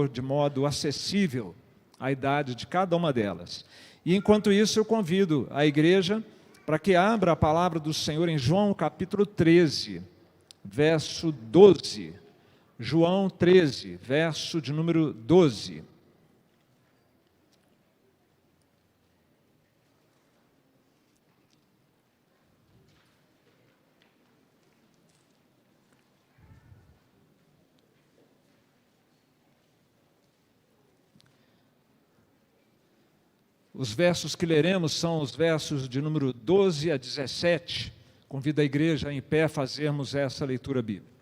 Senhor de modo acessível à idade de cada uma delas. E enquanto isso, eu convido a igreja para que abra a palavra do Senhor em João capítulo 13, verso 12. João 13, verso de número 12. Os versos que leremos são os versos de número 12 a 17. Convido a igreja em pé a fazermos essa leitura bíblica.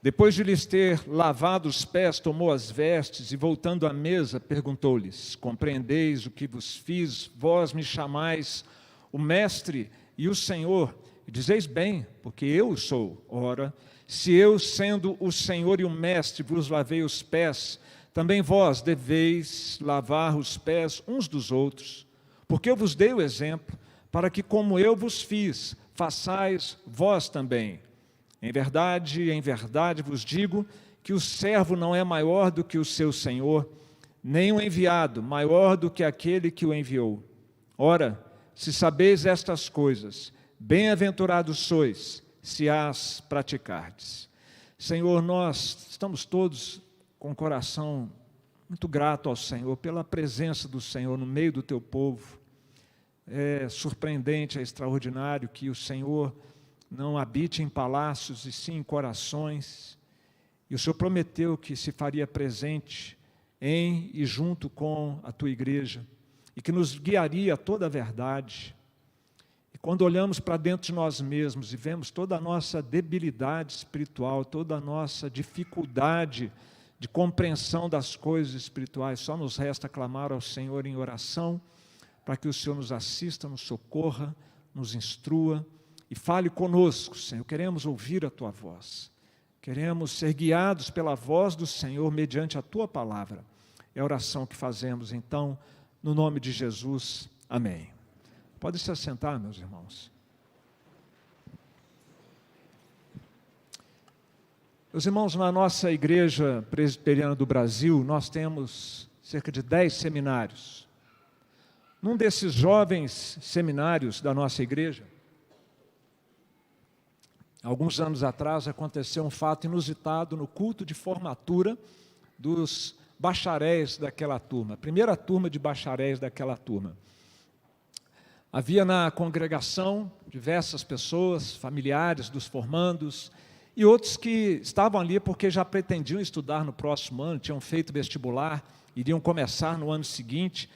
Depois de lhes ter lavado os pés, tomou as vestes e, voltando à mesa, perguntou-lhes: compreendeis o que vos fiz? Vós me chamais o Mestre e o Senhor, e dizeis bem, porque eu sou. Ora, se eu, sendo o Senhor e o Mestre, vos lavei os pés, também vós deveis lavar os pés uns dos outros, porque eu vos dei o exemplo, para que, como eu vos fiz, façais vós também. Em verdade vos digo que o servo não é maior do que o seu senhor, nem o enviado maior do que aquele que o enviou. Ora, se sabeis estas coisas, bem-aventurados sois, se as praticardes. Senhor, nós estamos todos com o coração muito grato ao Senhor, pela presença do Senhor no meio do teu povo. É surpreendente, é extraordinário que o Senhor não habite em palácios e sim em corações. E o Senhor prometeu que se faria presente em e junto com a tua igreja, e que nos guiaria a toda a verdade. E quando olhamos para dentro de nós mesmos e vemos toda a nossa debilidade espiritual, toda a nossa dificuldade de compreensão das coisas espirituais, só nos resta clamar ao Senhor em oração, para que o Senhor nos assista, nos socorra, nos instrua e fale conosco, Senhor. Queremos ouvir a tua voz, queremos ser guiados pela voz do Senhor mediante a tua palavra. É a oração que fazemos, então, no nome de Jesus. Amém. Pode se assentar, meus irmãos. Meus irmãos, na nossa igreja presbiteriana do Brasil, nós temos cerca de 10 seminários. Num desses jovens seminários da nossa igreja, alguns anos atrás aconteceu um fato inusitado no culto de formatura dos bacharéis daquela turma, a primeira turma de bacharéis daquela turma. Havia na congregação diversas pessoas, familiares dos formandos, e outros que estavam ali porque já pretendiam estudar no próximo ano, tinham feito vestibular, iriam começar no ano seguinte,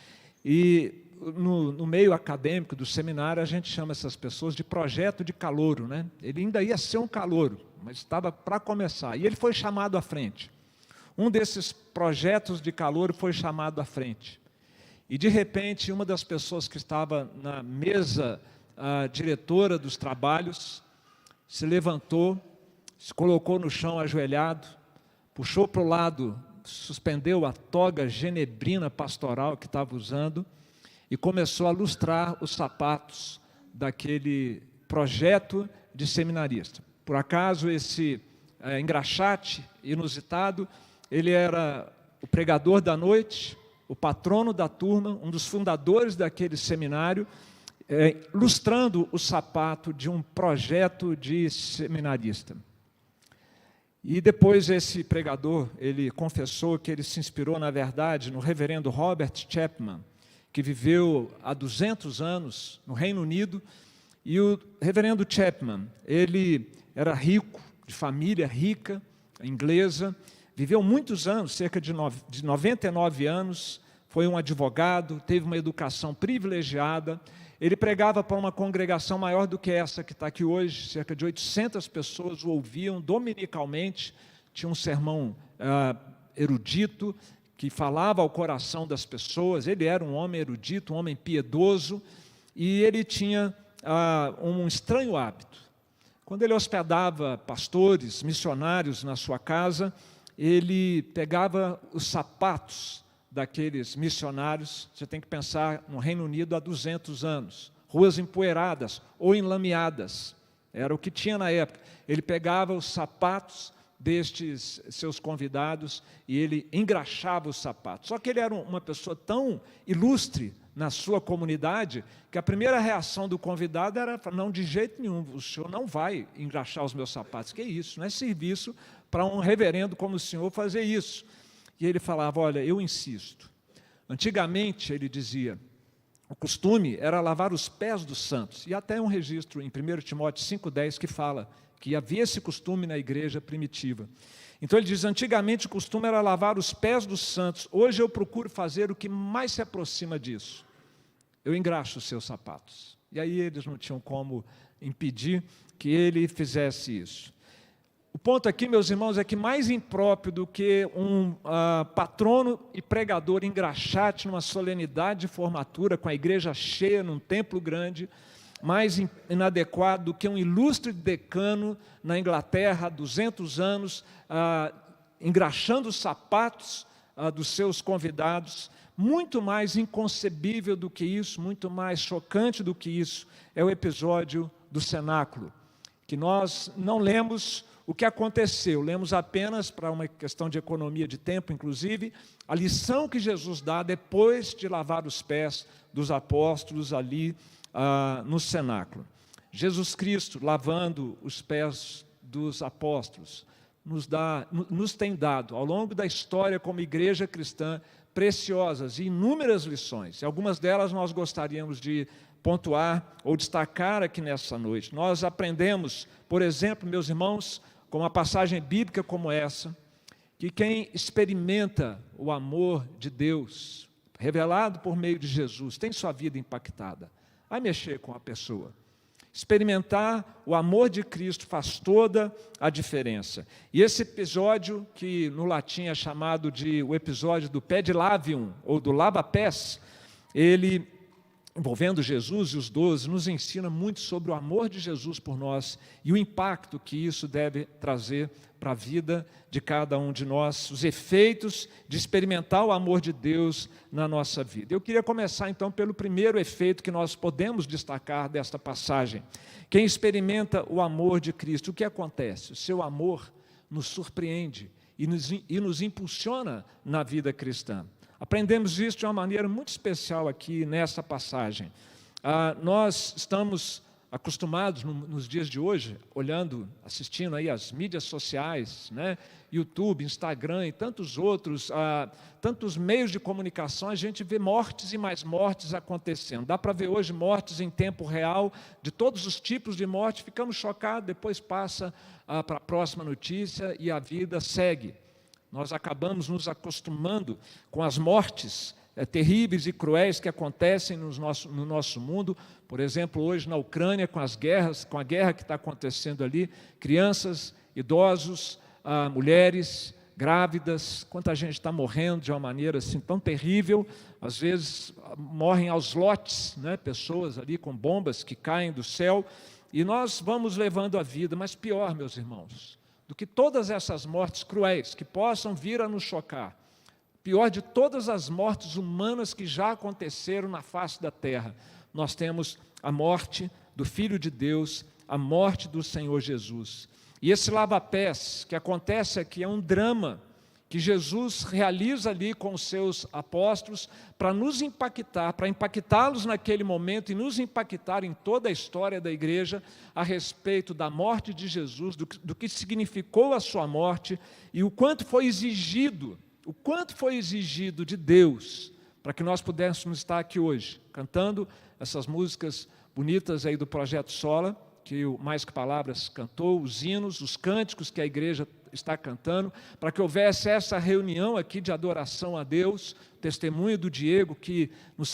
e no meio acadêmico do seminário a gente chama essas pessoas de projeto de calouro, né? Ele ainda ia ser um calouro, mas estava para começar, e ele foi chamado à frente. Um desses projetos de calouro foi chamado à frente. E, de repente, uma das pessoas que estava na mesa diretora dos trabalhos se levantou, se colocou no chão ajoelhado, puxou para o lado, suspendeu a toga genebrina pastoral que estava usando e começou a lustrar os sapatos daquele projeto de seminarista. Por acaso, esse engraxate inusitado, ele era o pregador da noite, o patrono da turma, um dos fundadores daquele seminário, lustrando o sapato de um projeto de seminarista. E depois esse pregador, ele confessou que ele se inspirou, na verdade, no reverendo Robert Chapman, que viveu há 200 anos no Reino Unido, e o reverendo Chapman, ele era rico, de família rica, inglesa, viveu muitos anos, cerca de 99 anos, foi um advogado, teve uma educação privilegiada. Ele pregava para uma congregação maior do que essa que está aqui hoje, cerca de 800 pessoas o ouviam dominicalmente, tinha um sermão erudito, que falava ao coração das pessoas. Ele era um homem erudito, um homem piedoso, e ele tinha um estranho hábito. Quando ele hospedava pastores, missionários na sua casa, ele pegava os sapatos daqueles missionários. Você tem que pensar no Reino Unido há 200 anos, ruas empoeiradas ou enlameadas, era o que tinha na época. Ele pegava os sapatos destes seus convidados e ele engraxava os sapatos. Só que ele era uma pessoa tão ilustre na sua comunidade que a primeira reação do convidado era: não, de jeito nenhum, o senhor não vai engraxar os meus sapatos. Que isso? Não é serviço para um reverendo como o senhor fazer isso. E ele falava: olha, eu insisto. Antigamente, ele dizia, o costume era lavar os pés dos santos. E até um registro em 1 Timóteo 5,10 que fala que havia esse costume na igreja primitiva. Então ele diz: antigamente o costume era lavar os pés dos santos, hoje eu procuro fazer o que mais se aproxima disso. Eu engraxo os seus sapatos. E aí eles não tinham como impedir que ele fizesse isso. O ponto aqui, meus irmãos, é que mais impróprio do que um patrono e pregador engraxate numa solenidade de formatura com a igreja cheia num templo grande, mais inadequado do que um ilustre decano na Inglaterra há 200 anos, engraxando os sapatos dos seus convidados. Muito mais inconcebível do que isso, muito mais chocante do que isso, é o episódio do cenáculo, que nós não lemos o que aconteceu, lemos apenas, para uma questão de economia de tempo, inclusive, a lição que Jesus dá depois de lavar os pés dos apóstolos ali no cenáculo. Jesus Cristo, lavando os pés dos apóstolos, nos tem dado, ao longo da história como igreja cristã, preciosas e inúmeras lições. E algumas delas nós gostaríamos de pontuar ou destacar aqui nessa noite. Nós aprendemos, por exemplo, meus irmãos, com uma passagem bíblica como essa, que quem experimenta o amor de Deus, revelado por meio de Jesus, tem sua vida impactada. Vai mexer com a pessoa. Experimentar o amor de Cristo faz toda a diferença. E esse episódio, que no latim é chamado de o episódio do pedilavium, ou do lava-pés, ele, envolvendo Jesus e os 12, nos ensina muito sobre o amor de Jesus por nós e o impacto que isso deve trazer para a vida de cada um de nós, os efeitos de experimentar o amor de Deus na nossa vida. Eu queria começar então pelo primeiro efeito que nós podemos destacar desta passagem. Quem experimenta o amor de Cristo, o que acontece? O seu amor nos surpreende e nos impulsiona na vida cristã. Aprendemos isso de uma maneira muito especial aqui nessa passagem. Nós estamos acostumados nos dias de hoje, olhando, assistindo aí as mídias sociais, né, YouTube, Instagram e tantos outros, tantos meios de comunicação, a gente vê mortes e mais mortes acontecendo. Dá para ver hoje mortes em tempo real, de todos os tipos de morte, ficamos chocados, depois passa para a próxima notícia e a vida segue. Nós acabamos nos acostumando com as mortes terríveis e cruéis que acontecem no nosso mundo. Por exemplo, hoje na Ucrânia, com a guerra que está acontecendo ali, crianças, idosos, mulheres, grávidas, quanta gente está morrendo de uma maneira assim tão terrível. Às vezes morrem aos lotes, né, pessoas ali com bombas que caem do céu, e nós vamos levando a vida. Mas pior, meus irmãos, do que todas essas mortes cruéis que possam vir a nos chocar, pior de todas as mortes humanas que já aconteceram na face da terra, nós temos a morte do Filho de Deus, a morte do Senhor Jesus. E esse lava-pés que acontece aqui é um drama que Jesus realiza ali com os seus apóstolos para nos impactar, para impactá-los naquele momento e nos impactar em toda a história da igreja a respeito da morte de Jesus, do que significou a sua morte e o quanto foi exigido de Deus para que nós pudéssemos estar aqui hoje, cantando essas músicas bonitas aí do Projeto Sola, que o Mais Que Palavras cantou, os hinos, os cânticos que a igreja está cantando, para que houvesse essa reunião aqui de adoração a Deus, testemunho do Diego que nos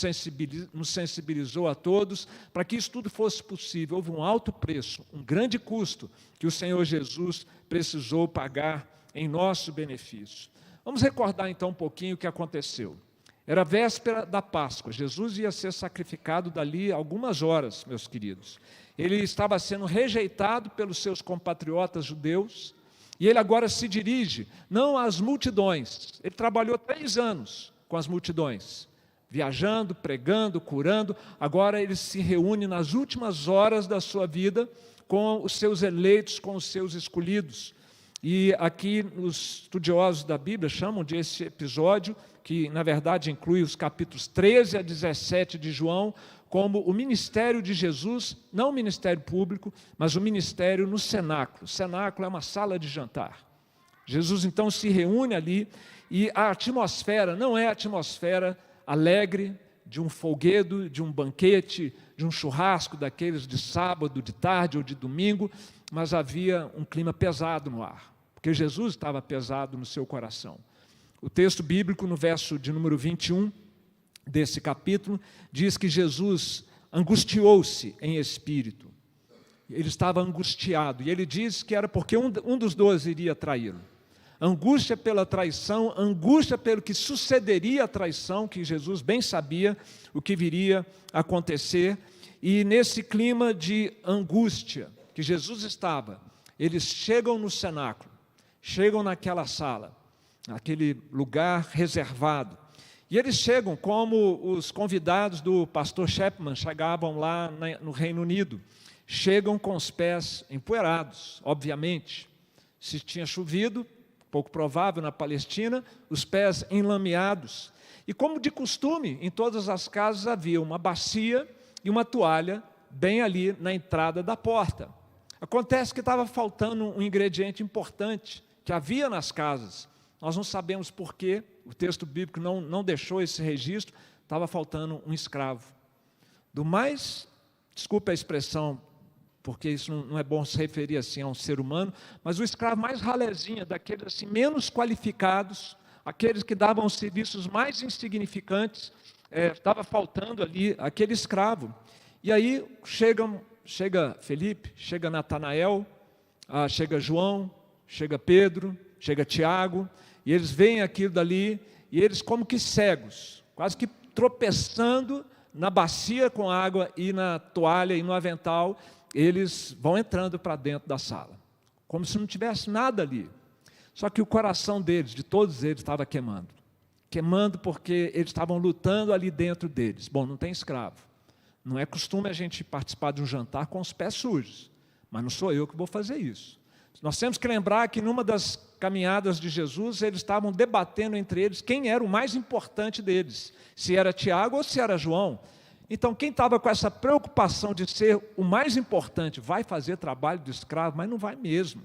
sensibilizou a todos, para que isso tudo fosse possível. Houve um alto preço, um grande custo que o Senhor Jesus precisou pagar em nosso benefício. Vamos recordar então um pouquinho o que aconteceu. Era véspera da Páscoa, Jesus ia ser sacrificado dali algumas horas, meus queridos. Ele estava sendo rejeitado pelos seus compatriotas judeus, e ele agora se dirige, não às multidões. Ele trabalhou 3 anos com as multidões, viajando, pregando, curando. Agora ele se reúne nas últimas horas da sua vida com os seus eleitos, com os seus escolhidos. E aqui os estudiosos da Bíblia chamam de esse episódio, que na verdade inclui os capítulos 13 a 17 de João, como o ministério de Jesus, não o ministério público, mas o ministério no cenáculo. O cenáculo é uma sala de jantar. Jesus então se reúne ali e a atmosfera não é a atmosfera alegre de um folguedo, de um banquete, de um churrasco daqueles de sábado, de tarde ou de domingo, mas havia um clima pesado no ar, porque Jesus estava pesado no seu coração. O texto bíblico, no verso de número 21 desse capítulo, diz que Jesus angustiou-se em espírito. Ele estava angustiado, e ele diz que era porque um dos 12 iria traí-lo. Angústia pela traição, angústia pelo que sucederia à traição, que Jesus bem sabia o que viria a acontecer, e nesse clima de angústia que Jesus estava, eles chegam no cenáculo, chegam naquela sala, naquele lugar reservado, e eles chegam como os convidados do pastor Chapman chegavam lá no Reino Unido, chegam com os pés empoeirados, obviamente, se tinha chovido, pouco provável na Palestina, os pés enlameados. E como de costume, em todas as casas havia uma bacia e uma toalha bem ali na entrada da porta. Acontece que estava faltando um ingrediente importante que havia nas casas. Nós não sabemos porquê, o texto bíblico não deixou esse registro, estava faltando um escravo. Do mais, desculpe a expressão, porque isso não é bom se referir assim a um ser humano, mas o escravo mais ralezinha, daqueles assim, menos qualificados, aqueles que davam os serviços mais insignificantes, estava faltando ali aquele escravo. E aí chega Felipe, chega Natanael, chega João, chega Pedro, chega Tiago, e eles veem aquilo dali, e eles como que cegos, quase que tropeçando na bacia com água e na toalha e no avental, eles vão entrando para dentro da sala, como se não tivesse nada ali. Só que o coração deles, de todos eles, estava queimando. Queimando porque eles estavam lutando ali dentro deles. Bom, não tem escravo. Não é costume a gente participar de um jantar com os pés sujos, mas não sou eu que vou fazer isso. Nós temos que lembrar que numa das caminhadas de Jesus, eles estavam debatendo entre eles quem era o mais importante deles, se era Tiago ou se era João. Então, quem estava com essa preocupação de ser o mais importante, vai fazer trabalho de escravo, mas não vai mesmo.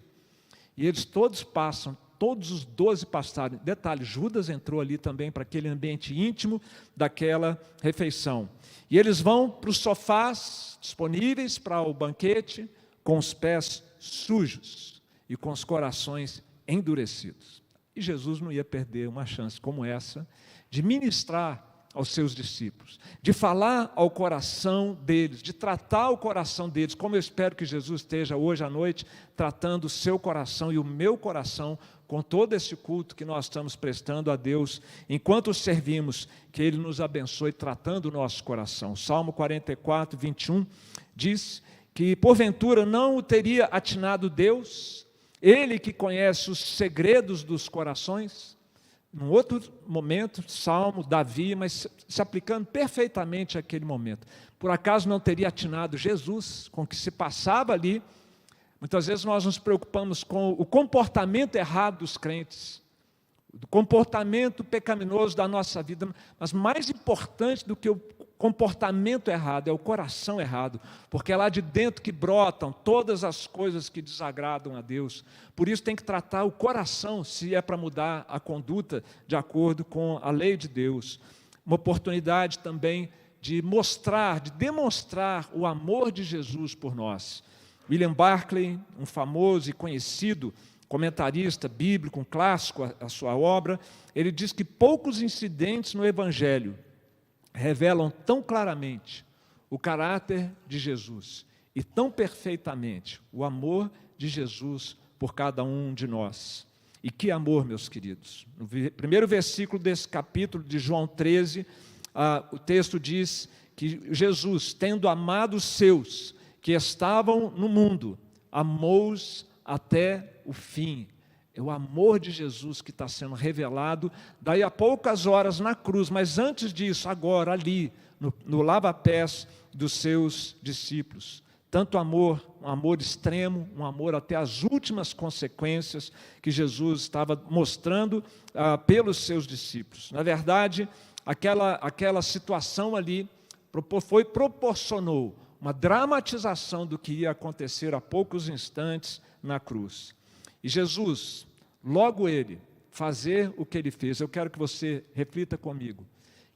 E eles todos passam, todos os 12 passaram. Detalhe, Judas entrou ali também para aquele ambiente íntimo daquela refeição. E eles vão para os sofás disponíveis para o banquete, com os pés sujos e com os corações endurecidos. E Jesus não ia perder uma chance como essa de ministrar aos seus discípulos, de falar ao coração deles, de tratar o coração deles, como eu espero que Jesus esteja hoje à noite, tratando o seu coração e o meu coração, com todo esse culto que nós estamos prestando a Deus, enquanto o servimos, que Ele nos abençoe, tratando o nosso coração. Salmo 44, 21, diz que, porventura, não o teria atinado Deus, Ele que conhece os segredos dos corações. Num outro momento, Salmo, Davi, mas se aplicando perfeitamente àquele momento. Por acaso não teria atinado Jesus com o que se passava ali? Muitas vezes nós nos preocupamos com o comportamento errado dos crentes, o comportamento pecaminoso da nossa vida, mas mais importante do que o comportamento errado é o coração errado, porque é lá de dentro que brotam todas as coisas que desagradam a Deus. Por isso tem que tratar o coração, se é para mudar a conduta de acordo com a lei de Deus. Uma oportunidade também de mostrar, de demonstrar o amor de Jesus por nós. William Barclay, um famoso e conhecido comentarista bíblico, um clássico a sua obra, ele diz que poucos incidentes no Evangelho revelam tão claramente o caráter de Jesus e tão perfeitamente o amor de Jesus por cada um de nós. E que amor, meus queridos! No primeiro versículo desse capítulo de João 13, o texto diz que Jesus, tendo amado os seus que estavam no mundo, amou-os até o fim. É o amor de Jesus que está sendo revelado, daí a poucas horas na cruz, mas antes disso, agora ali, no lava-pés dos seus discípulos. tanto amor, um amor extremo, um amor até as últimas consequências que Jesus estava mostrando pelos seus discípulos. Na verdade, aquela situação ali proporcionou uma dramatização do que ia acontecer a poucos instantes na cruz. E Jesus, logo ele, fazer o que ele fez, eu quero que você reflita comigo.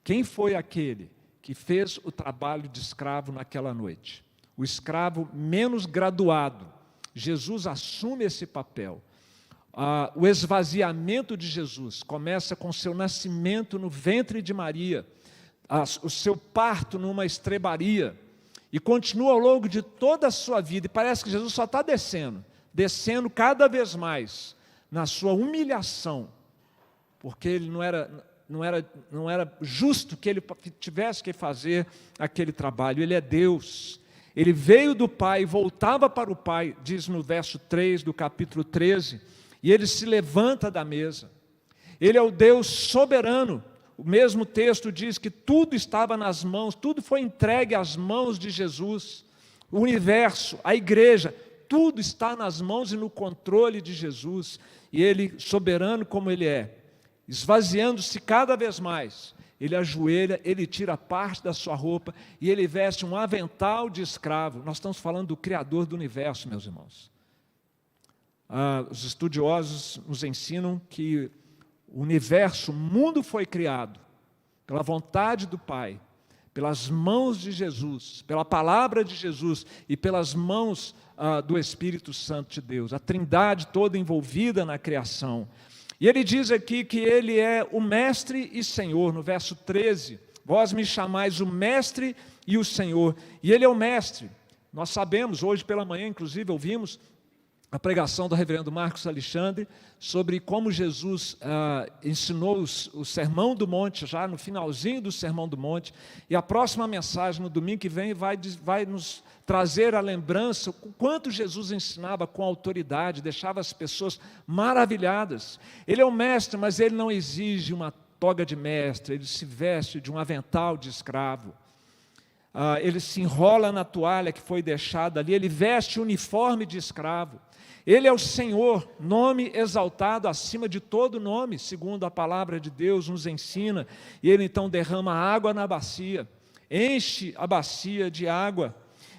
Quem foi aquele que fez o trabalho de escravo naquela noite? O escravo menos graduado. Jesus assume esse papel. O esvaziamento de Jesus começa com o seu nascimento no ventre de Maria, o seu parto numa estrebaria, e continua ao longo de toda a sua vida, e parece que Jesus só está descendo cada vez mais na sua humilhação, porque ele não era justo que ele tivesse que fazer aquele trabalho. Ele é Deus, ele veio do Pai, voltava para o Pai, diz no verso 3 do capítulo 13, e ele se levanta da mesa. Ele é o Deus soberano. O mesmo texto diz que tudo estava nas mãos, tudo foi entregue às mãos de Jesus. O universo, a igreja, tudo está nas mãos e no controle de Jesus. E ele, soberano como ele é, esvaziando-se cada vez mais, ele ajoelha, ele tira parte da sua roupa e ele veste um avental de escravo. Nós estamos falando do Criador do universo, meus irmãos. Os estudiosos nos ensinam que o universo, o mundo foi criado pela vontade do Pai, pelas mãos de Jesus, pela palavra de Jesus e pelas mãos do Espírito Santo de Deus, a trindade toda envolvida na criação. E ele diz aqui que ele é o mestre e senhor, no verso 13, vós me chamais o mestre e o senhor, e ele é o mestre. Nós sabemos, hoje pela manhã inclusive ouvimos a pregação do reverendo Marcos Alexandre sobre como Jesus ensinou o Sermão do Monte, já no finalzinho do Sermão do Monte, e a próxima mensagem, no domingo que vem, vai nos trazer a lembrança, o quanto Jesus ensinava com autoridade, deixava as pessoas maravilhadas. Ele é o mestre, mas ele não exige uma toga de mestre, ele se veste de um avental de escravo. Ele se enrola na toalha que foi deixada ali, ele veste o uniforme de escravo. Ele é o Senhor, nome exaltado acima de todo nome, segundo a palavra de Deus nos ensina. E ele então derrama água na bacia, enche a bacia de água.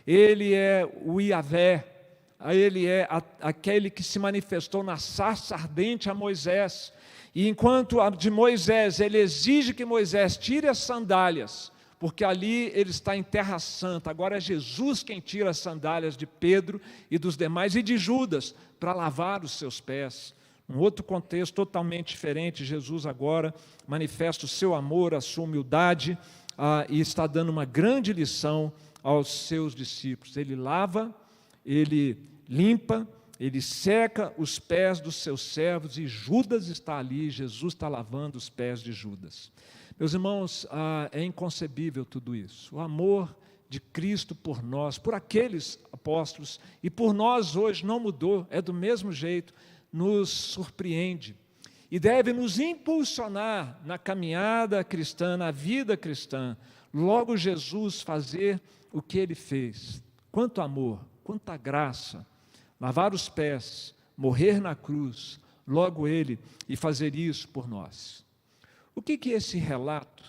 Ele é o Iavé, ele é aquele que se manifestou na sarça ardente a Moisés. E enquanto de Moisés, ele exige que Moisés tire as sandálias, porque ali ele está em terra santa. Agora é Jesus quem tira as sandálias de Pedro e dos demais, e de Judas, para lavar os seus pés. Um outro contexto totalmente diferente, Jesus agora manifesta o seu amor, a sua humildade, e está dando uma grande lição aos seus discípulos. Ele lava, ele limpa, ele seca os pés dos seus servos, e Judas está ali, Jesus está lavando os pés de Judas. Meus irmãos, é inconcebível tudo isso. O amor de Cristo por nós, por aqueles apóstolos, e por nós hoje não mudou, é do mesmo jeito, nos surpreende. E deve nos impulsionar na caminhada cristã, na vida cristã. Logo Jesus fazer o que Ele fez. Quanto amor, quanta graça. Lavar os pés, morrer na cruz, logo Ele, e fazer isso por nós. O que esse relato,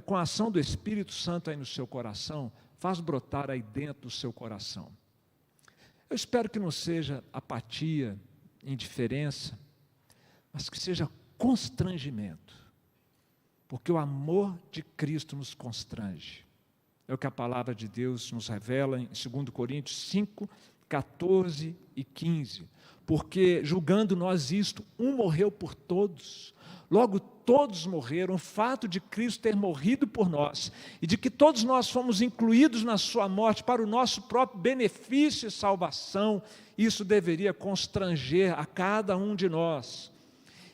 com a ação do Espírito Santo aí no seu coração, faz brotar aí dentro do seu coração? Eu espero que não seja apatia, indiferença, mas que seja constrangimento, porque o amor de Cristo nos constrange. É o que a palavra de Deus nos revela em 2 Coríntios 5, 14 e 15. Porque, julgando nós isto, um morreu por todos, logo todos morreram. O fato de Cristo ter morrido por nós, e de que todos nós fomos incluídos na sua morte para o nosso próprio benefício e salvação, isso deveria constranger a cada um de nós.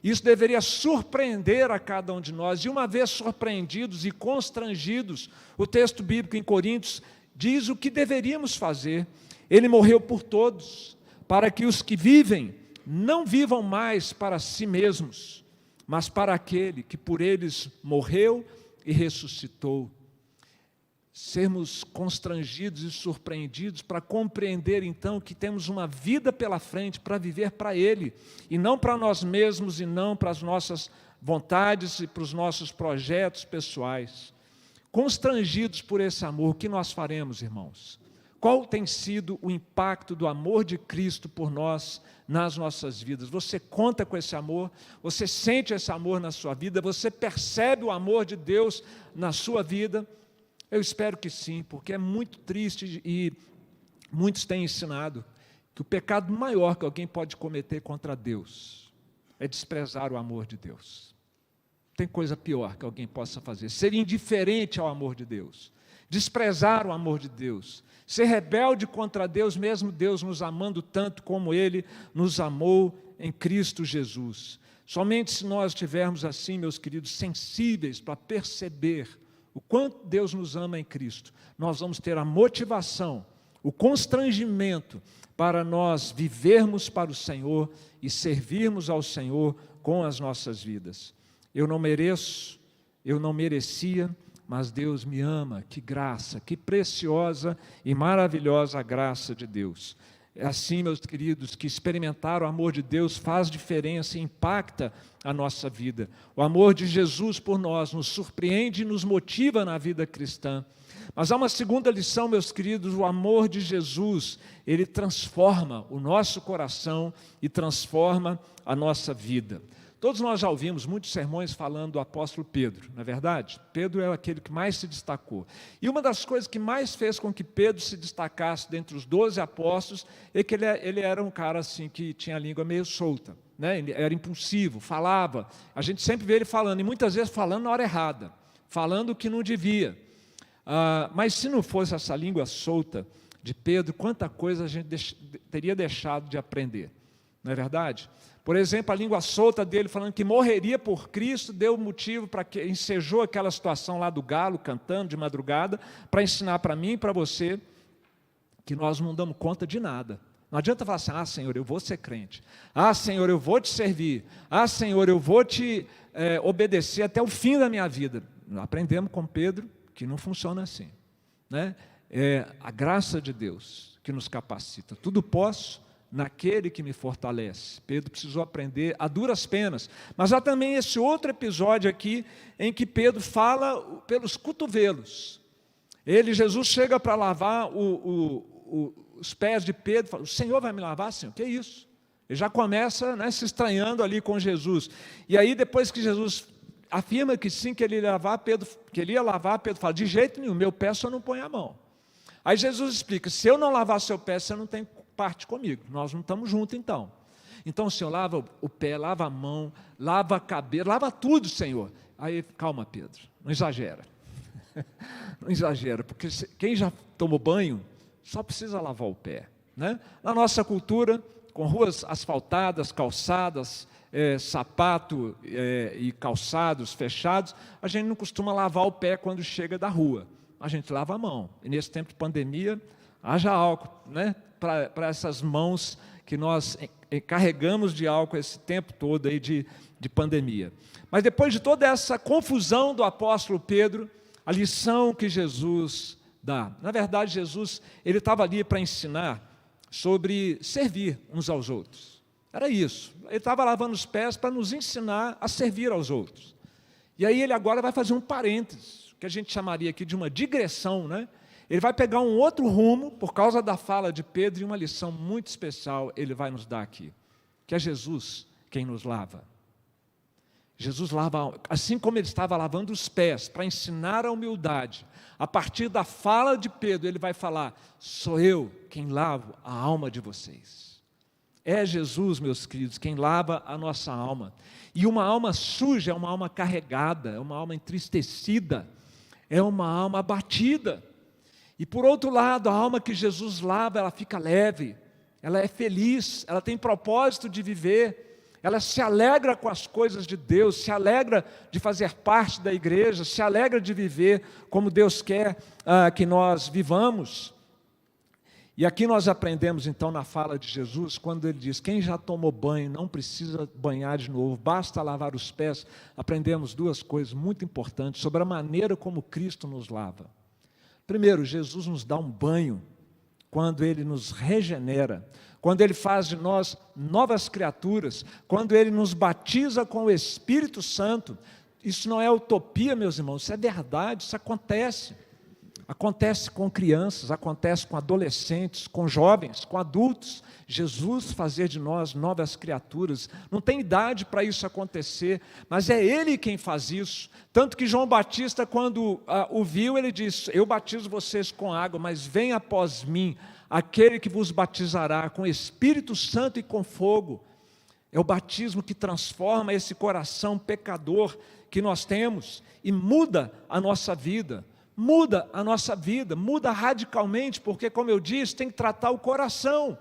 Isso deveria surpreender a cada um de nós. E uma vez surpreendidos e constrangidos, o texto bíblico em Coríntios diz o que deveríamos fazer. Ele morreu por todos, para que os que vivem não vivam mais para si mesmos, mas para aquele que por eles morreu e ressuscitou. sermos constrangidos e surpreendidos para compreender, então, que temos uma vida pela frente para viver para Ele, e não para nós mesmos, e não para as nossas vontades e para os nossos projetos pessoais. Constrangidos por esse amor, o que nós faremos, irmãos? Qual tem sido o impacto do amor de Cristo por nós nas nossas vidas? Você conta com esse amor? Você sente esse amor na sua vida? Você percebe o amor de Deus na sua vida? Eu espero que sim, porque é muito triste e muitos têm ensinado que o pecado maior que alguém pode cometer contra Deus é desprezar o amor de Deus. Tem coisa pior que alguém possa fazer: ser indiferente ao amor de Deus, desprezar o amor de Deus, ser rebelde contra Deus, mesmo Deus nos amando tanto como Ele nos amou em Cristo Jesus. Somente se nós estivermos assim, meus queridos, sensíveis para perceber o quanto Deus nos ama em Cristo, nós vamos ter a motivação, o constrangimento para nós vivermos para o Senhor e servirmos ao Senhor com as nossas vidas. Eu não mereço, eu não merecia, mas Deus me ama. Que graça, que preciosa e maravilhosa a graça de Deus. É assim, meus queridos, que experimentar o amor de Deus faz diferença e impacta a nossa vida. O amor de Jesus por nós nos surpreende e nos motiva na vida cristã. Mas há uma segunda lição, meus queridos: o amor de Jesus, ele transforma o nosso coração e transforma a nossa vida. Todos nós já ouvimos muitos sermões falando do apóstolo Pedro, não é verdade? Pedro é aquele que mais se destacou. E uma das coisas que mais fez com que Pedro se destacasse dentre os 12 apóstolos é que ele era um cara assim que tinha a língua meio solta, né? Ele era impulsivo, falava. A gente sempre vê ele falando, e muitas vezes falando na hora errada, falando o que não devia. Mas se não fosse essa língua solta de Pedro, quanta coisa a gente teria deixado de aprender, não é verdade? Por exemplo, a língua solta dele falando que morreria por Cristo, deu motivo para que ensejou aquela situação lá do galo, cantando de madrugada, para ensinar para mim e para você que nós não damos conta de nada. Não adianta falar assim: Senhor, eu vou ser crente. Senhor, eu vou te servir. Senhor, eu vou te obedecer até o fim da minha vida. Aprendemos com Pedro que não funciona assim, né? É a graça de Deus que nos capacita. Tudo posso naquele que me fortalece. Pedro precisou aprender a duras penas. Mas há também esse outro episódio aqui, em que Pedro fala pelos cotovelos. Jesus chega para lavar os pés de Pedro, fala: o Senhor vai me lavar, Senhor? Que é isso? Ele já começa, né, se estranhando ali com Jesus. E aí, depois que Jesus afirma que sim, que ele ia lavar, Pedro fala: de jeito nenhum, meu pé só não põe a mão. Aí Jesus explica: se eu não lavar seu pé, você não tem parte comigo, nós não estamos juntos então. Então o Senhor lava o pé, lava a mão, lava a cabeça, lava tudo, Senhor. Aí, calma, Pedro, não exagera. Não exagera, porque quem já tomou banho só precisa lavar o pé, né? Na nossa cultura, com ruas asfaltadas, calçadas, sapato e calçados fechados, a gente não costuma lavar o pé quando chega da rua, a gente lava a mão. E nesse tempo de pandemia, haja álcool, né, para essas mãos que nós carregamos de álcool esse tempo todo aí de pandemia. Mas depois de toda essa confusão do apóstolo Pedro, a lição que Jesus dá, na verdade Jesus, ele estava ali para ensinar sobre servir uns aos outros. Era isso, ele estava lavando os pés para nos ensinar a servir aos outros. E aí ele agora vai fazer um parênteses, que a gente chamaria aqui de uma digressão, né? Ele vai pegar um outro rumo, por causa da fala de Pedro, e uma lição muito especial ele vai nos dar aqui, que é Jesus quem nos lava. Jesus lava, assim como ele estava lavando os pés, para ensinar a humildade. A partir da fala de Pedro, ele vai falar: sou eu quem lavo a alma de vocês. É Jesus, meus queridos, quem lava a nossa alma. E uma alma suja é uma alma carregada, é uma alma entristecida, é uma alma abatida. E por outro lado, a alma que Jesus lava, ela fica leve, ela é feliz, ela tem propósito de viver, ela se alegra com as coisas de Deus, se alegra de fazer parte da igreja, se alegra de viver como Deus quer que nós vivamos. E aqui nós aprendemos então na fala de Jesus, quando ele diz: quem já tomou banho não precisa banhar de novo, basta lavar os pés. Aprendemos duas coisas muito importantes sobre a maneira como Cristo nos lava. Primeiro, Jesus nos dá um banho quando Ele nos regenera, quando Ele faz de nós novas criaturas, quando Ele nos batiza com o Espírito Santo. Isso não é utopia, meus irmãos, isso é verdade, isso acontece. Acontece com crianças, acontece com adolescentes, com jovens, com adultos. Jesus fazer de nós novas criaturas. Não tem idade para isso acontecer, mas é Ele quem faz isso. Tanto que João Batista, quando o viu, ele disse: eu batizo vocês com água, mas vem após mim aquele que vos batizará com Espírito Santo e com fogo. É o batismo que transforma esse coração pecador que nós temos e muda a nossa vida. Muda a nossa vida, muda radicalmente, porque, como eu disse, tem que tratar o coração.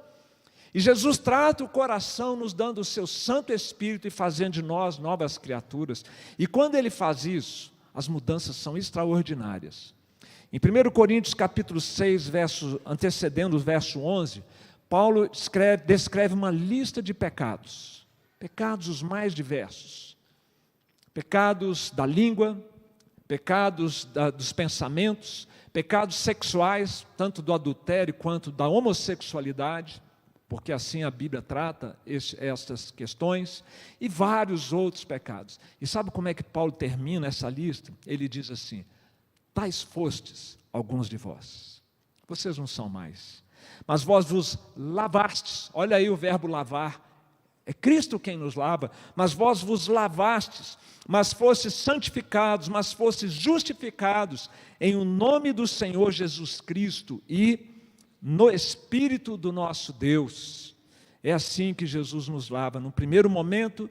E Jesus trata o coração, nos dando o seu Santo Espírito e fazendo de nós novas criaturas. E quando Ele faz isso, as mudanças são extraordinárias. Em 1 Coríntios capítulo 6, antecedendo o verso 11, Paulo descreve uma lista de pecados. Pecados os mais diversos. Pecados da língua, pecados dos pensamentos, pecados sexuais, tanto do adultério quanto da homossexualidade, porque assim a Bíblia trata estas questões, e vários outros pecados. E sabe como é que Paulo termina essa lista? Ele diz assim: tais fostes alguns de vós, vocês não são mais, mas vós vos lavastes. Olha aí o verbo lavar, é Cristo quem nos lava. Mas vós vos lavastes, mas fostes santificados, mas fostes justificados em o nome do Senhor Jesus Cristo e no Espírito do nosso Deus. É assim que Jesus nos lava. No primeiro momento,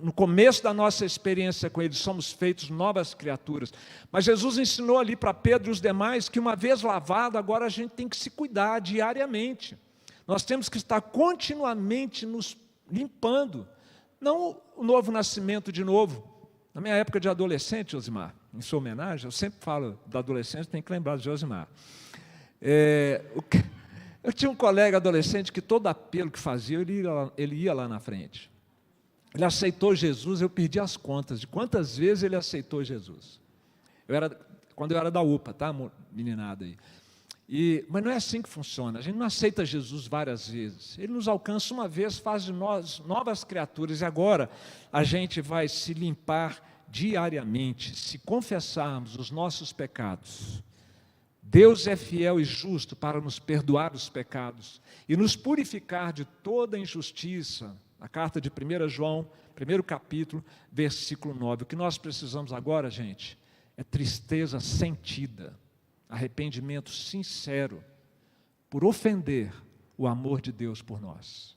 no começo da nossa experiência com Ele, somos feitos novas criaturas. Mas Jesus ensinou ali para Pedro e os demais que, uma vez lavado, agora a gente tem que se cuidar diariamente. Nós temos que estar continuamente nos limpando. Não o novo nascimento de novo. Na minha época de adolescente, Josimar, em sua homenagem, eu sempre falo da adolescente, tem que lembrar de Josimar. Eu tinha um colega adolescente que todo apelo que fazia, ele ia lá na frente. Ele aceitou Jesus, eu perdi as contas de quantas vezes ele aceitou Jesus. Quando eu era da UPA, tá, meninada aí. Mas não é assim que funciona. A gente não aceita Jesus várias vezes. Ele nos alcança uma vez, faz de nós novas criaturas. E agora a gente vai se limpar diariamente, se confessarmos os nossos pecados. Deus é fiel e justo para nos perdoar os pecados e nos purificar de toda injustiça. A carta de 1 João, 1º capítulo, versículo 9. O que nós precisamos agora, gente, é tristeza sentida. Arrependimento sincero por ofender o amor de Deus por nós,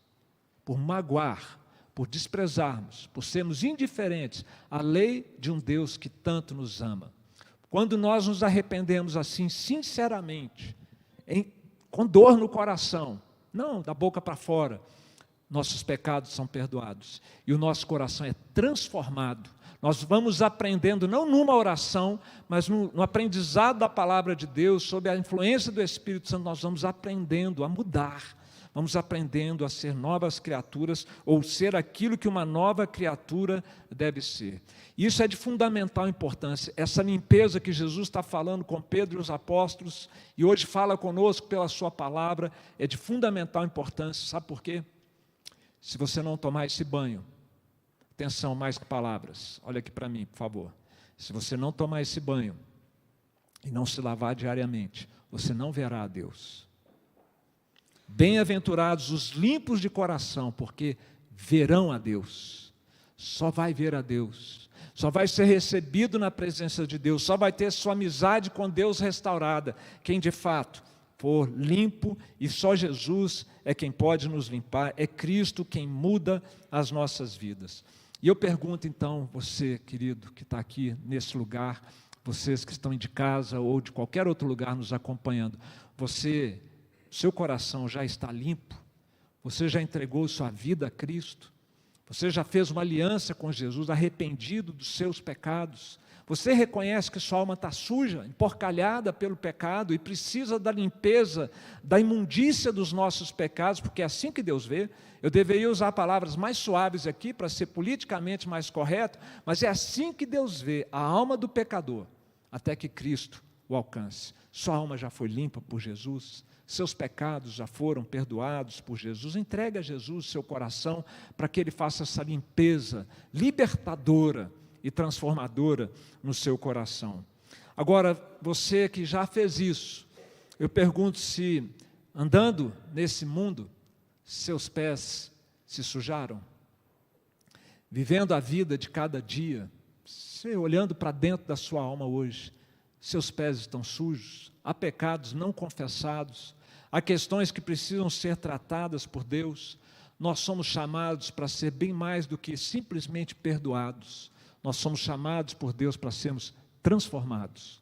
por magoar, por desprezarmos, por sermos indiferentes à lei de um Deus que tanto nos ama. Quando nós nos arrependemos assim, sinceramente, com dor no coração, não da boca para fora, nossos pecados são perdoados e o nosso coração é transformado. Nós vamos aprendendo, não numa oração, mas no aprendizado da palavra de Deus, sob a influência do Espírito Santo, nós vamos aprendendo a mudar, vamos aprendendo a ser novas criaturas, ou ser aquilo que uma nova criatura deve ser. Isso é de fundamental importância, essa limpeza que Jesus está falando com Pedro e os apóstolos, e hoje fala conosco pela sua palavra, é de fundamental importância. Sabe por quê? Se você não tomar esse banho, atenção, mais que palavras, olha aqui para mim, por favor. Se você não tomar esse banho e não se lavar diariamente, você não verá a Deus. Bem-aventurados os limpos de coração, porque verão a Deus. Só vai ver a Deus, só vai ser recebido na presença de Deus, só vai ter sua amizade com Deus restaurada quem de fato for limpo, e só Jesus é quem pode nos limpar, é Cristo quem muda as nossas vidas. E eu pergunto então, você querido que está aqui nesse lugar, vocês que estão de casa ou de qualquer outro lugar nos acompanhando, seu coração já está limpo? Você já entregou sua vida a Cristo? Você já fez uma aliança com Jesus, arrependido dos seus pecados? Você reconhece que sua alma está suja, emporcalhada pelo pecado e precisa da limpeza, da imundícia dos nossos pecados, porque é assim que Deus vê. Eu deveria usar palavras mais suaves aqui para ser politicamente mais correto, mas é assim que Deus vê a alma do pecador, até que Cristo o alcance. Sua alma já foi limpa por Jesus, seus pecados já foram perdoados por Jesus. Entregue a Jesus seu coração para que Ele faça essa limpeza libertadora e transformadora no seu coração. Agora, você que já fez isso, eu pergunto se, andando nesse mundo, seus pés se sujaram? Vivendo a vida de cada dia, você olhando para dentro da sua alma hoje, seus pés estão sujos, há pecados não confessados, há questões que precisam ser tratadas por Deus. Nós somos chamados para ser bem mais do que simplesmente perdoados. Nós somos chamados por Deus para sermos transformados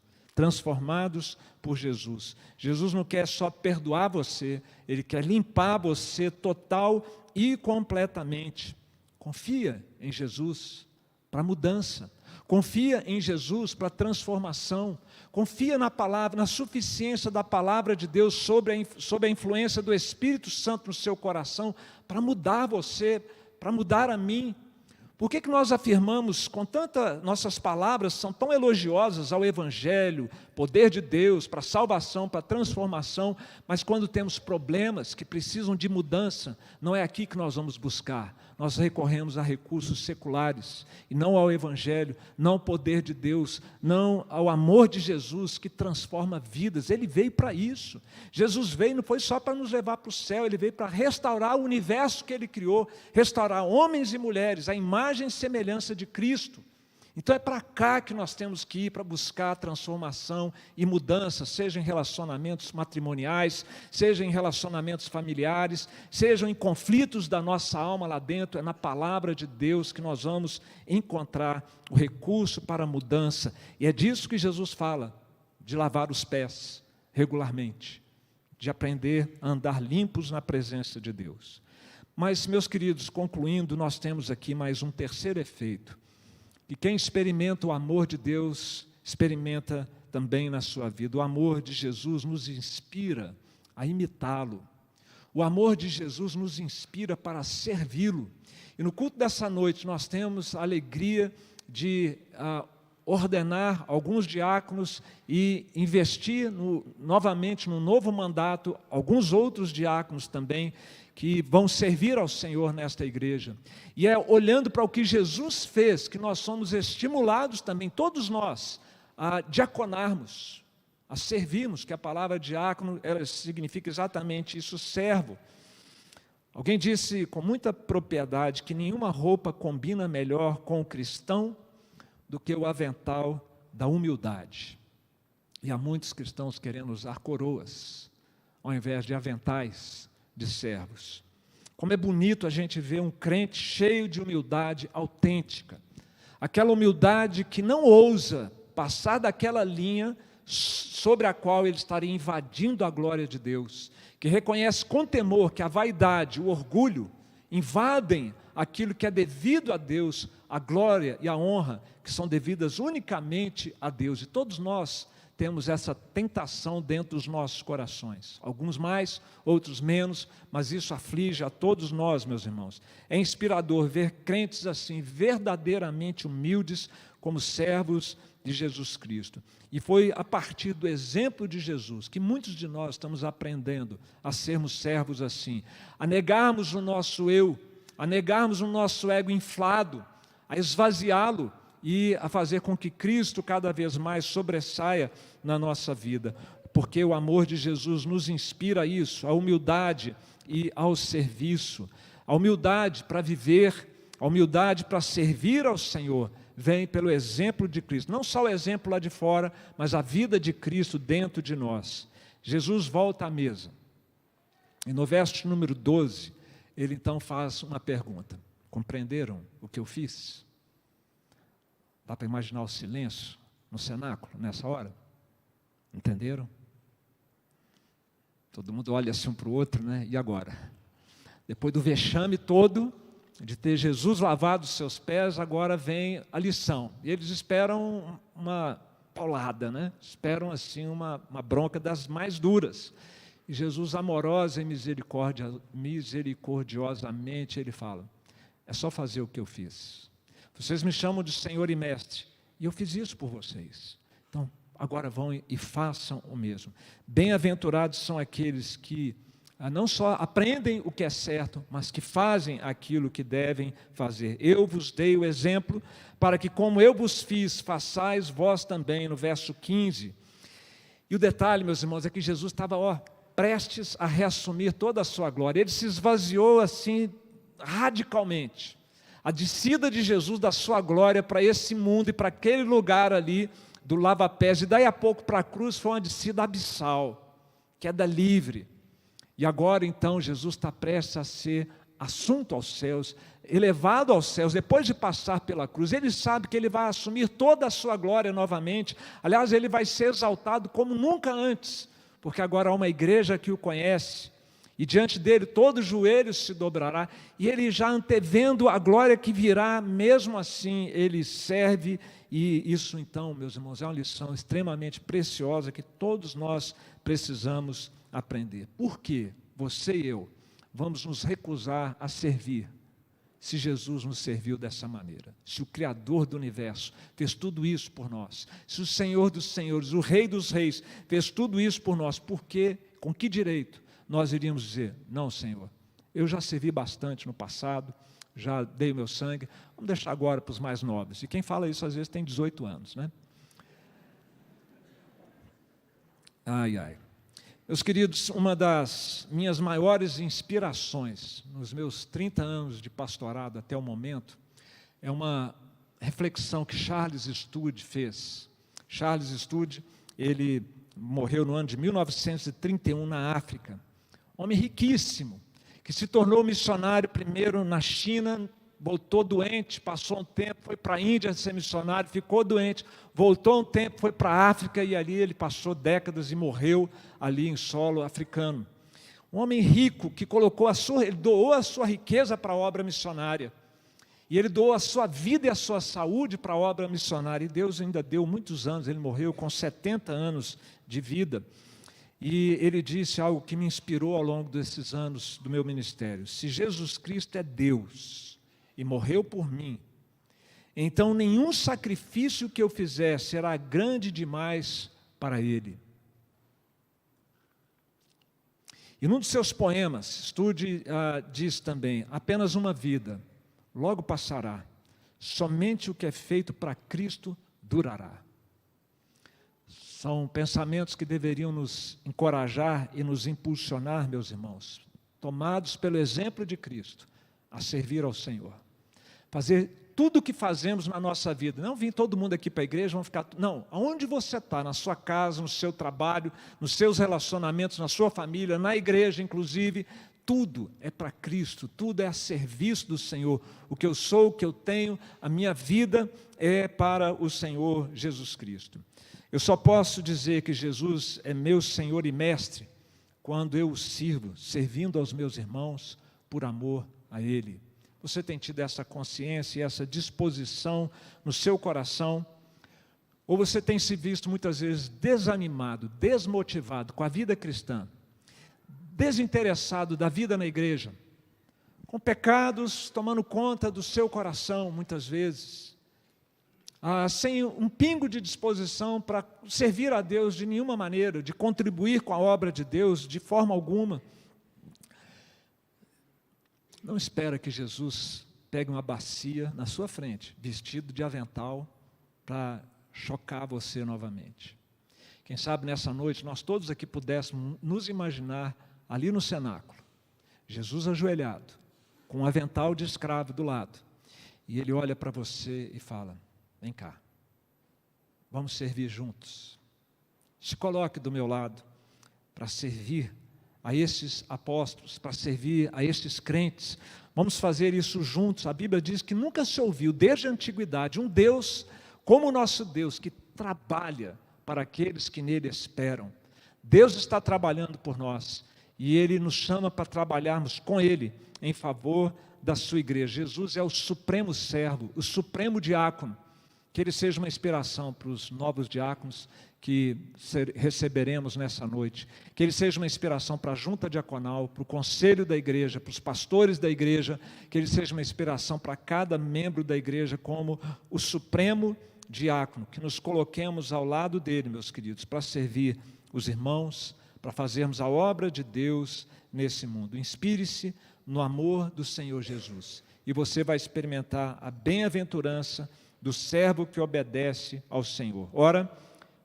por Jesus. Jesus não quer só perdoar você, Ele quer limpar você total e completamente. Confia em Jesus para mudança. Confia em Jesus para transformação. Confia na palavra, na suficiência da palavra de Deus sob a influência do Espírito Santo no seu coração para mudar você, para mudar a mim. Por que nós afirmamos com tanta, nossas palavras são tão elogiosas ao Evangelho, poder de Deus para salvação, para transformação, mas quando temos problemas que precisam de mudança, não é aqui que nós vamos buscar. Nós recorremos a recursos seculares, e não ao Evangelho, não ao poder de Deus, não ao amor de Jesus que transforma vidas. Ele veio para isso. Jesus veio, não foi só para nos levar para o céu, Ele veio para restaurar o universo que Ele criou, restaurar homens e mulheres, a imagem e semelhança de Cristo. Então é para cá que nós temos que ir para buscar transformação e mudança, seja em relacionamentos matrimoniais, seja em relacionamentos familiares, sejam em conflitos da nossa alma lá dentro. É na palavra de Deus que nós vamos encontrar o recurso para a mudança. E é disso que Jesus fala, de lavar os pés regularmente, de aprender a andar limpos na presença de Deus. Mas, meus queridos, concluindo, nós temos aqui mais um terceiro efeito. E quem experimenta o amor de Deus, experimenta também na sua vida. O amor de Jesus nos inspira a imitá-lo. O amor de Jesus nos inspira para servi-lo. E no culto dessa noite nós temos a alegria de ordenar alguns diáconos e investir novamente no novo mandato, alguns outros diáconos também, que vão servir ao Senhor nesta igreja. E é olhando para o que Jesus fez, que nós somos estimulados também, todos nós, a diaconarmos, a servirmos, que a palavra diácono ela significa exatamente isso, servo. Alguém disse com muita propriedade que nenhuma roupa combina melhor com o cristão do que o avental da humildade. E há muitos cristãos querendo usar coroas, ao invés de aventais de servos. Como é bonito a gente ver um crente cheio de humildade autêntica, aquela humildade que não ousa passar daquela linha sobre a qual ele estaria invadindo a glória de Deus, que reconhece com temor que a vaidade, o orgulho, invadem aquilo que é devido a Deus, a glória e a honra, que são devidas unicamente a Deus. E todos nós temos essa tentação dentro dos nossos corações, alguns mais, outros menos, mas isso aflige a todos nós, meus irmãos. É inspirador ver crentes assim, verdadeiramente humildes, como servos de Jesus Cristo. E foi a partir do exemplo de Jesus que muitos de nós estamos aprendendo a sermos servos assim, a negarmos o nosso eu, a negarmos o nosso ego inflado, a esvaziá-lo e a fazer com que Cristo cada vez mais sobressaia na nossa vida, porque o amor de Jesus nos inspira a isso, a humildade e ao serviço, a humildade para viver, a humildade para servir ao Senhor, vem pelo exemplo de Cristo, não só o exemplo lá de fora, mas a vida de Cristo dentro de nós. Jesus volta à mesa, e no verso número 12, ele então faz uma pergunta: compreenderam o que eu fiz? Dá para imaginar o silêncio no cenáculo nessa hora? Entenderam? Todo mundo olha assim um para o outro, né? E agora? Depois do vexame todo, de ter Jesus lavado os seus pés, agora vem a lição. E eles esperam uma paulada, né? Esperam assim uma bronca das mais duras. E Jesus, amorosa e misericordiosamente, ele fala: é só fazer o que eu fiz. Vocês me chamam de Senhor e Mestre, e eu fiz isso por vocês. Então, agora vão e façam o mesmo. Bem-aventurados são aqueles que não só aprendem o que é certo, mas que fazem aquilo que devem fazer. Eu vos dei o exemplo para que, como eu vos fiz, façais vós também, no verso 15. E o detalhe, meus irmãos, é que Jesus estava prestes a reassumir toda a sua glória. Ele se esvaziou assim radicalmente. A descida de Jesus da sua glória para esse mundo e para aquele lugar ali do lava-pés, e daí a pouco para a cruz, foi uma descida abissal, queda livre. E agora então Jesus está prestes a ser assunto aos céus, elevado aos céus, depois de passar pela cruz. Ele sabe que ele vai assumir toda a sua glória novamente. Aliás, ele vai ser exaltado como nunca antes, porque agora há uma igreja que o conhece, e diante dele todo joelho se dobrará, e ele já antevendo a glória que virá, mesmo assim ele serve. E isso então, meus irmãos, é uma lição extremamente preciosa que todos nós precisamos aprender. Por que você e eu vamos nos recusar a servir se Jesus nos serviu dessa maneira? Se o Criador do universo fez tudo isso por nós, se o Senhor dos senhores, o Rei dos reis, fez tudo isso por nós, por que, com que direito nós iríamos dizer: não, Senhor, eu já servi bastante no passado, já dei o meu sangue, vamos deixar agora para os mais nobres? E quem fala isso às vezes tem 18 anos, né? Ai, ai. Meus queridos, uma das minhas maiores inspirações nos meus 30 anos de pastorado até o momento é uma reflexão que Charles Studi fez. Charles Studi, ele morreu no ano de 1931 na África. Homem riquíssimo, que se tornou missionário primeiro na China, voltou doente, passou um tempo, foi para a Índia ser missionário, ficou doente, voltou um tempo, foi para a África, e ali ele passou décadas e morreu ali em solo africano. Um homem rico que ele doou a sua riqueza para a obra missionária, e ele doou a sua vida e a sua saúde para a obra missionária, e Deus ainda deu muitos anos. Ele morreu com 70 anos de vida, e ele disse algo que me inspirou ao longo desses anos do meu ministério: se Jesus Cristo é Deus e morreu por mim, então nenhum sacrifício que eu fizer será grande demais para Ele. E num dos seus poemas, Studi diz também: apenas uma vida, logo passará, somente o que é feito para Cristo durará. São pensamentos que deveriam nos encorajar e nos impulsionar, meus irmãos, tomados pelo exemplo de Cristo, a servir ao Senhor. Fazer tudo o que fazemos na nossa vida. Não vir todo mundo aqui para a igreja, vamos ficar... Não, aonde você está, na sua casa, no seu trabalho, nos seus relacionamentos, na sua família, na igreja inclusive, tudo é para Cristo, tudo é a serviço do Senhor. O que eu sou, o que eu tenho, a minha vida é para o Senhor Jesus Cristo. Eu só posso dizer que Jesus é meu Senhor e Mestre quando eu o sirvo, servindo aos meus irmãos por amor a Ele. Você tem tido essa consciência e essa disposição no seu coração? Ou você tem se visto muitas vezes desanimado, desmotivado com a vida cristã, desinteressado da vida na igreja, com pecados tomando conta do seu coração muitas vezes, sem um pingo de disposição para servir a Deus de nenhuma maneira, de contribuir com a obra de Deus de forma alguma? Não espera que Jesus pegue uma bacia na sua frente, vestido de avental, para chocar você novamente. Quem sabe nessa noite nós todos aqui pudéssemos nos imaginar ali no cenáculo, Jesus ajoelhado, com um avental de escravo do lado, e Ele olha para você e fala: vem cá, vamos servir juntos. Se coloque do meu lado para servir a estes apóstolos, para servir a estes crentes. Vamos fazer isso juntos. A Bíblia diz que nunca se ouviu, desde a antiguidade, um Deus como o nosso Deus, que trabalha para aqueles que nele esperam. Deus está trabalhando por nós, e Ele nos chama para trabalharmos com Ele, em favor da sua igreja. Jesus é o supremo servo, o supremo diácono. Que Ele seja uma inspiração para os novos diáconos que receberemos nessa noite. Que Ele seja uma inspiração para a junta diaconal, para o conselho da igreja, para os pastores da igreja. Que Ele seja uma inspiração para cada membro da igreja como o supremo diácono, que nos coloquemos ao lado dele, meus queridos, para servir os irmãos, para fazermos a obra de Deus nesse mundo. Inspire-se no amor do Senhor Jesus, e você vai experimentar a bem-aventurança do servo que obedece ao Senhor. Ora,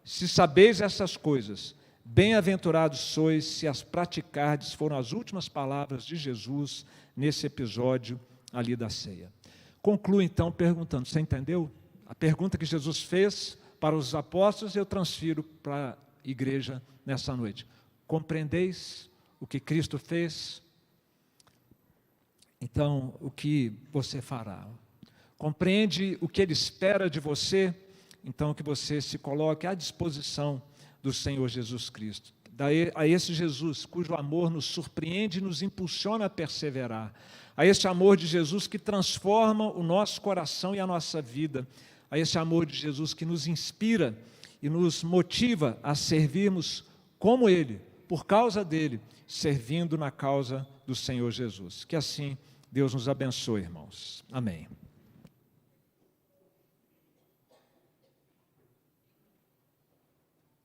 se sabeis essas coisas, bem-aventurados sois se as praticardes, foram as últimas palavras de Jesus nesse episódio ali da ceia. Concluo então perguntando, você entendeu? A pergunta que Jesus fez para os apóstolos, eu transfiro para a igreja nessa noite. Compreendeis o que Cristo fez? Então, o que você fará? Compreende o que Ele espera de você? Então, que você se coloque à disposição do Senhor Jesus Cristo. A esse Jesus, cujo amor nos surpreende e nos impulsiona a perseverar. A esse amor de Jesus que transforma o nosso coração e a nossa vida. A esse amor de Jesus que nos inspira e nos motiva a servirmos como Ele, por causa dEle, servindo na causa do Senhor Jesus. Que assim Deus nos abençoe, irmãos. Amém.